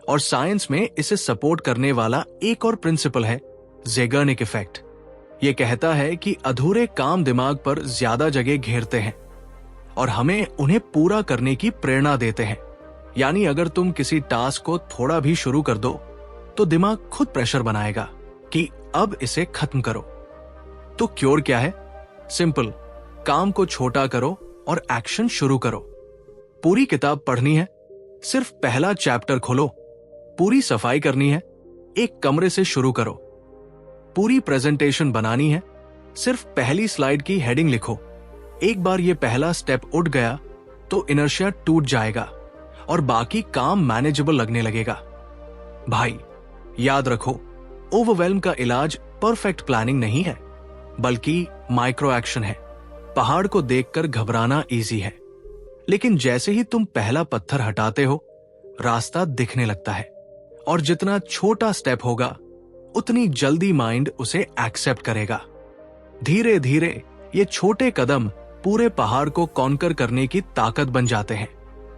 और साइंस में इसे सपोर्ट करने वाला एक और प्रिंसिपल है, ज़ेगर्निक इफेक्ट। ये कहता है कि अधूरे काम दिमाग पर ज्यादा जगह घेरते हैं और हमें उन्हें पूरा करने की प्रेरणा देते हैं। यानी अगर तुम किसी टास्क को थोड़ा भी शुरू कर दो तो दिमाग खुद प्रेशर बनाएगा कि अब इसे खत्म करो। तो क्योर क्या है? सिंपल, काम को छोटा करो और एक्शन शुरू करो। पूरी किताब पढ़नी है, सिर्फ पहला चैप्टर खोलो। पूरी सफाई करनी है, एक कमरे से शुरू करो। पूरी प्रेजेंटेशन बनानी है, सिर्फ पहली स्लाइड की हेडिंग लिखो। एक बार ये पहला स्टेप उठ गया तो इनर्शिया टूट जाएगा और बाकी काम मैनेजेबल लगने लगेगा। भाई याद रखो, ओवरवेल्म का इलाज परफेक्ट प्लानिंग नहीं है, बल्कि माइक्रो एक्शन है। पहाड़ को देखकर घबराना इजी है, लेकिन जैसे ही तुम पहला पत्थर हटाते हो रास्ता दिखने लगता है। और जितना छोटा स्टेप होगा उतनी जल्दी माइंड उसे एक्सेप्ट करेगा। धीरे धीरे ये छोटे कदम पूरे पहाड़ को कॉन्कर करने की ताकत बन जाते हैं।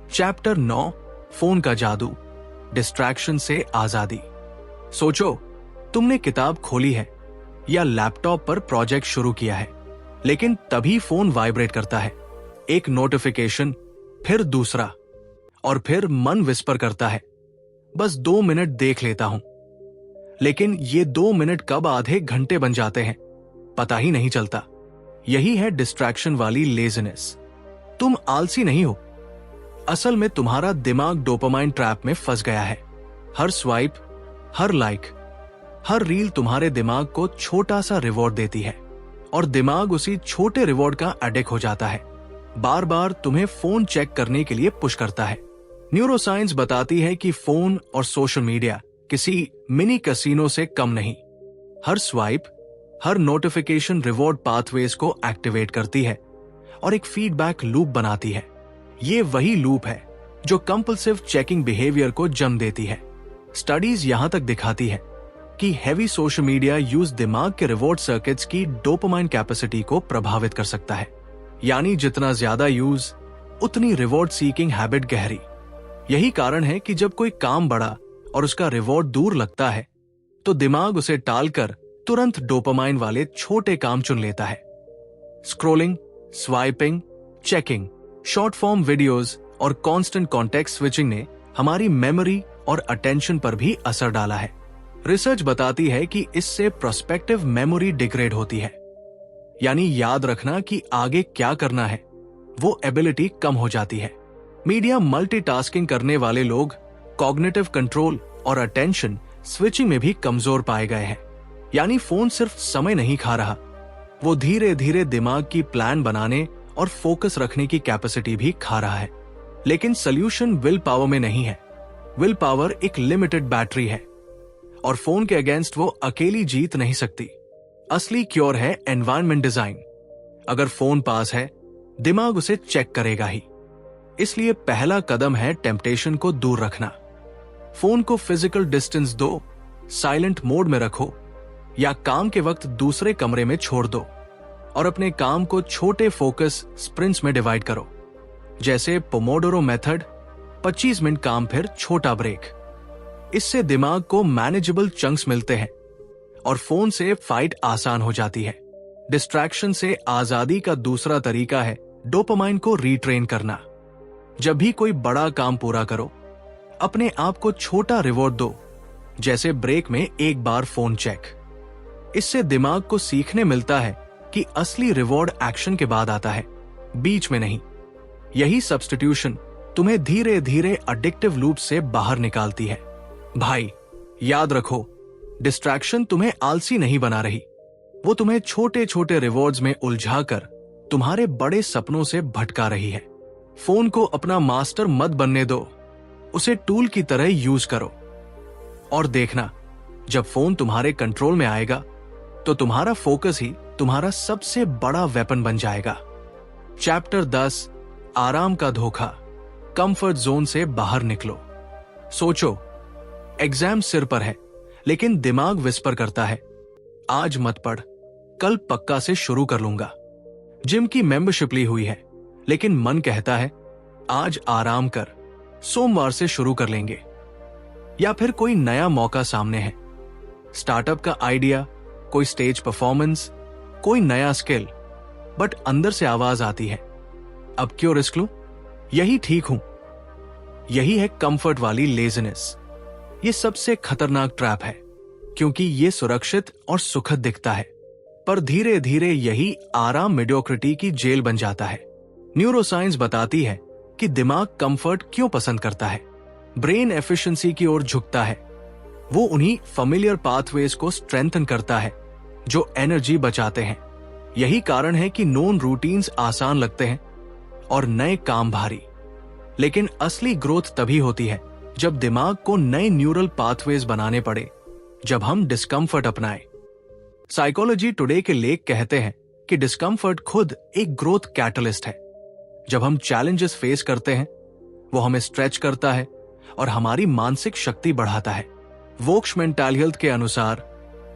चैप्टर 9, फोन का जादू, डिस्ट्रैक्शन से आजादी। सोचो, तुमने किताब खोली है या लैपटॉप पर प्रोजेक्ट शुरू किया है, लेकिन तभी फोन वाइब्रेट करता है। एक नोटिफिकेशन, फिर दूसरा, और फिर मन विस्पर करता है, बस 2 मिनट देख लेता हूं। लेकिन ये 2 मिनट कब आधे घंटे बन जाते हैं पता ही नहीं चलता। यही है डिस्ट्रैक्शन वाली लेजीनेस। तुम आलसी नहीं हो, असल में तुम्हारा दिमाग डोपामाइन ट्रैप में फंस गया है। हर स्वाइप, हर लाइक, हर रील तुम्हारे दिमाग को छोटा सा रिवॉर्ड देती है और दिमाग उसी छोटे रिवॉर्ड का एडिक्ट हो जाता है। बार बार तुम्हें फोन चेक करने के लिए पुश करता है। न्यूरोसाइंस बताती है कि फोन और सोशल मीडिया किसी मिनी कैसीनो से कम नहीं। हर स्वाइप, हर नोटिफिकेशन रिवॉर्ड पाथवेज को एक्टिवेट करती है और एक फीडबैक लूप बनाती है। ये वही लूप है जो कंपल्सिव चेकिंग बिहेवियर को जन्म देती है। स्टडीज यहां तक दिखाती है कि हैवी सोशल मीडिया यूज दिमाग के रिवॉर्ड सर्किट्स की डोपामाइन कैपेसिटी को प्रभावित कर सकता है। यानी जितना ज्यादा यूज, उतनी रिवॉर्ड सीकिंग हैबिट गहरी। यही कारण है कि जब कोई काम बड़ा और उसका रिवॉर्ड दूर लगता है तो दिमाग उसे टालकर तुरंत डोपामाइन वाले छोटे काम चुन लेता है। Scrolling, swiping, checking, short form videos और कांस्टेंट कॉन्टेक्स्ट स्विचिंग ने हमारी मेमोरी और अटेंशन पर भी असर डाला है। रिसर्च बताती है कि इससे प्रोस्पेक्टिव मेमोरी डिग्रेड होती है, यानी याद रखना कि आगे क्या करना है, वो एबिलिटी कम हो जाती है। मीडिया मल्टीटास्किंग करने वाले लोग कॉग्निटिव कंट्रोल और अटेंशन स्विचिंग में भी कमजोर पाए गए हैं। यानी फोन सिर्फ समय नहीं खा रहा, वो धीरे धीरे दिमाग की प्लान बनाने और फोकस रखने की कैपेसिटी भी खा रहा है। लेकिन सोल्यूशन विल पावर में नहीं है। विल पावर एक लिमिटेड बैटरी है और फोन के अगेंस्ट वो अकेली जीत नहीं सकती। असली क्योर है एनवायरनमेंट डिजाइन। अगर फोन पास है, दिमाग उसे चेक करेगा ही। इसलिए पहला कदम है टेम्पटेशन को दूर रखना। फोन को फिजिकल डिस्टेंस दो, साइलेंट मोड में रखो या काम के वक्त दूसरे कमरे में छोड़ दो और अपने काम को छोटे फोकस स्प्रिंट्स में डिवाइड करो। जैसे पोमोडोरो मेथड, 25 मिनट काम फिर छोटा ब्रेक। इससे दिमाग को मैनेजेबल चंक्स मिलते हैं और फोन से फाइट आसान हो जाती है। डिस्ट्रैक्शन से आजादी का दूसरा तरीका है डोपामाइन को रीट्रेन करना। जब भी कोई बड़ा काम पूरा करो, अपने आप को छोटा रिवॉर्ड दो, जैसे ब्रेक में एक बार फोन चेक। इससे दिमाग को सीखने मिलता है कि असली रिवॉर्ड एक्शन के बाद आता है, बीच में नहीं। यही सब्स्टिट्यूशन तुम्हें धीरे धीरे एडिक्टिव लूप से बाहर निकालती है। भाई, याद रखो, डिस्ट्रैक्शन तुम्हें आलसी नहीं बना रही, वो तुम्हें छोटे छोटे रिवॉर्ड्स में उलझाकर तुम्हारे बड़े सपनों से भटका रही है। फोन को अपना मास्टर मत बनने दो, उसे टूल की तरह यूज करो। और देखना, जब फोन तुम्हारे कंट्रोल में आएगा तो तुम्हारा फोकस ही तुम्हारा सबसे बड़ा वेपन बन जाएगा। चैप्टर 10, आराम का धोखा। कंफर्ट जोन से बाहर निकलो। सोचो, एग्जाम सिर पर है, लेकिन दिमाग विस्पर करता है, आज मत पढ़, कल पक्का से शुरू कर लूंगा। जिम की मेंबरशिप ली हुई है, लेकिन मन कहता है आज आराम कर, सोमवार से शुरू कर लेंगे। या फिर कोई नया मौका सामने है, स्टार्टअप का आइडिया, कोई स्टेज परफॉर्मेंस, कोई नया स्किल, बट अंदर से आवाज आती है, अब क्यों रिस्क लूं, यही ठीक हूं। यही है कंफर्ट वाली लेजीनेस। ये सबसे खतरनाक ट्रैप है, क्योंकि ये सुरक्षित और सुखद दिखता है, पर धीरे धीरे यही आराम मेडियोक्रिटी की जेल बन जाता है। न्यूरोसाइंस बताती है कि दिमाग कंफर्ट क्यों पसंद करता है। ब्रेन एफिशिएंसी की ओर झुकता है। वो उन्हीं फैमिलियर पाथवेज को स्ट्रेंथन करता है जो एनर्जी बचाते हैं। यही कारण है कि नोन रूटीन्स आसान लगते हैं और नए काम भारी। लेकिन असली ग्रोथ तभी होती है जब दिमाग को नए न्यूरल पाथवेज बनाने पड़े, जब हम डिस्कम्फर्ट अपनाएं। साइकोलॉजी टुडे के लेख कहते हैं कि डिस्कम्फर्ट खुद एक ग्रोथ कैटलिस्ट है। जब हम चैलेंजेस फेस करते हैं, वो हमें स्ट्रेच करता है और हमारी मानसिक शक्ति बढ़ाता है। वोक्स मेंटल हेल्थ के अनुसार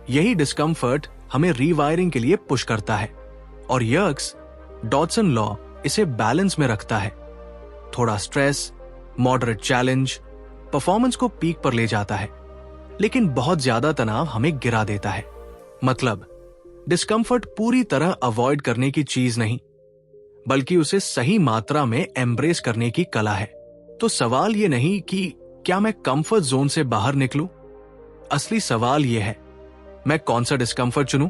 यही डिस्कम्फर्ट हमें रीवायरिंग के लिए पुश करता है, और यर्क्स डॉटसन लॉ इसे बैलेंस में रखता है। थोड़ा स्ट्रेस, मॉडरेट चैलेंज परफॉर्मेंस को पीक पर ले जाता है, लेकिन बहुत ज्यादा तनाव हमें गिरा देता है। मतलब, डिस्कम्फर्ट पूरी तरह अवॉइड करने की चीज नहीं, बल्कि उसे सही मात्रा में एम्ब्रेस करने की कला है। तो सवाल ये नहीं कि क्या मैं कंफर्ट जोन से बाहर निकलूं, असली सवाल ये है, मैं कौन सा डिस्कम्फर्ट चुनूं।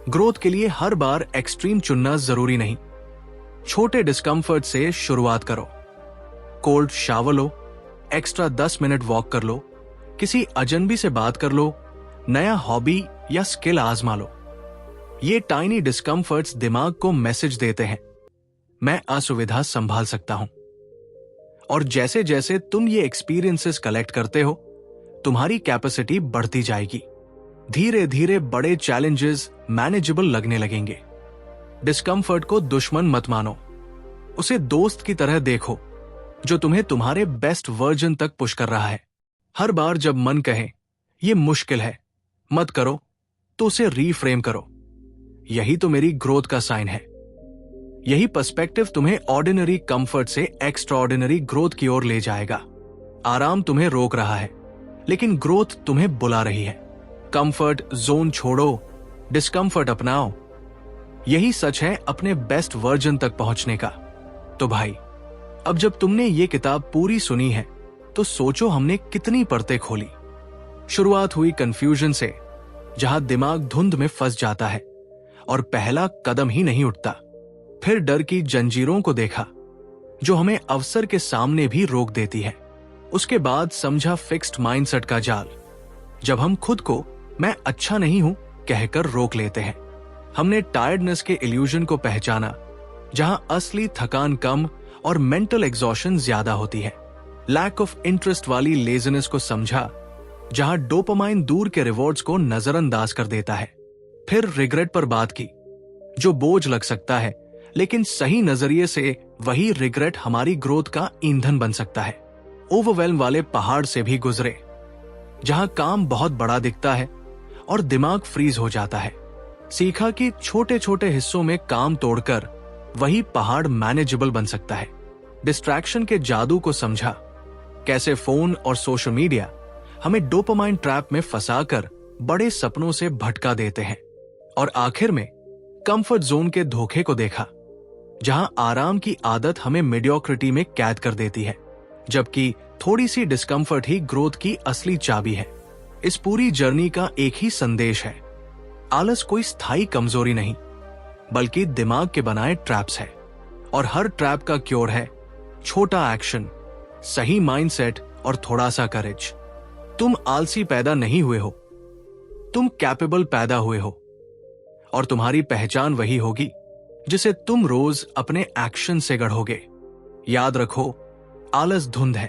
ग्रोथ के लिए हर बार एक्सट्रीम चुनना जरूरी नहीं। छोटे डिस्कम्फर्ट से शुरुआत करो। कोल्ड शावर लो, एक्स्ट्रा 10 मिनट वॉक कर लो, किसी अजनबी से बात कर लो, नया हॉबी या स्किल आजमा लो। ये टाइनी डिस्कम्फर्ट्स दिमाग को मैसेज देते हैं, मैं असुविधा संभाल सकता हूं। और जैसे जैसे तुम ये एक्सपीरियंसेस कलेक्ट करते हो, तुम्हारी कैपेसिटी बढ़ती जाएगी। धीरे धीरे बड़े चैलेंजेस मैनेजेबल लगने लगेंगे। डिस्कम्फर्ट को दुश्मन मत मानो, उसे दोस्त की तरह देखो जो तुम्हें तुम्हारे बेस्ट वर्जन तक पुश कर रहा है। हर बार जब मन कहे ये मुश्किल है, मत करो, तो उसे रीफ्रेम करो, यही तो मेरी ग्रोथ का साइन है। यही पर्सपेक्टिव तुम्हें ऑर्डिनरी कंफर्ट से एक्स्ट्राऑर्डिनरी ग्रोथ की ओर ले जाएगा। आराम तुम्हें रोक रहा है, लेकिन ग्रोथ तुम्हें बुला रही है। कंफर्ट जोन छोड़ो, डिस्कम्फर्ट अपनाओ। यही सच है अपने बेस्ट वर्जन तक पहुंचने का। तो भाई, अब जब तुमने ये किताब पूरी सुनी है, तो सोचो हमने कितनी परतें खोली। शुरुआत हुई कंफ्यूजन से, जहां दिमाग धुंध में फंस जाता है और पहला कदम ही नहीं उठता। फिर डर की जंजीरों को देखा, जो हमें अवसर के सामने भी रोक देती है। उसके बाद समझा फिक्स्ड माइंडसेट का जाल, जब हम खुद को मैं अच्छा नहीं हूं कहकर रोक लेते हैं। हमने टायर्डनेस के इल्यूजन को पहचाना, जहां असली थकान कम और मेंटल एग्जॉशन ज्यादा होती है। लैक ऑफ इंटरेस्ट वाली लेजीनेस को समझा, जहां डोपामाइन दूर के रिवॉर्ड्स को नजरअंदाज कर देता है। फिर रिग्रेट पर बात की, जो बोझ लग सकता है, लेकिन सही नजरिए से वही रिग्रेट हमारी ग्रोथ का ईंधन बन सकता है। ओवरवेल्म वाले पहाड़ से भी गुजरे, जहां काम बहुत बड़ा दिखता है और दिमाग फ्रीज हो जाता है। सीखा कि छोटे छोटे हिस्सों में काम तोड़कर वही पहाड़ मैनेजेबल बन सकता है। डिस्ट्रैक्शन के जादू को समझा, कैसे फोन और सोशल मीडिया हमें डोपामाइन ट्रैप में फंसाकर बड़े सपनों से भटका देते हैं, और आखिर में कंफर्ट जोन के धोखे को देखा, जहां आराम की आदत हमें मेडियोक्रिटी में कैद कर देती है, जबकि थोड़ी सी डिस्कंफर्ट ही ग्रोथ की असली चाबी है। इस पूरी जर्नी का एक ही संदेश है, आलस कोई स्थायी कमजोरी नहीं, बल्कि दिमाग के बनाए ट्रैप्स है, और हर ट्रैप का क्योर है छोटा एक्शन, सही माइंडसेट और थोड़ा सा करेज। तुम आलसी पैदा नहीं हुए हो, तुम कैपेबल पैदा हुए हो, और तुम्हारी पहचान वही होगी जिसे तुम रोज अपने एक्शन से गढ़ोगे। याद रखो, आलस धुंध है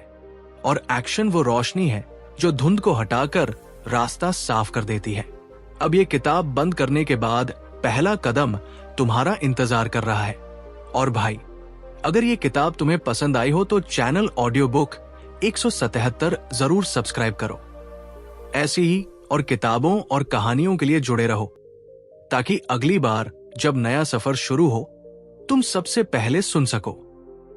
और एक्शन वो रोशनी है जो धुंध को हटाकर रास्ता साफ कर देती है। अब ये किताब बंद करने के बाद पहला कदम तुम्हारा इंतजार कर रहा है। और भाई, अगर ये किताब तुम्हें पसंद आई हो तो चैनल ऑडियो बुक 177 जरूर सब्सक्राइब करो। ऐसी ही और किताबों और कहानियों के लिए जुड़े रहो, ताकि अगली बार जब नया सफर शुरू हो तुम सबसे पहले सुन सको।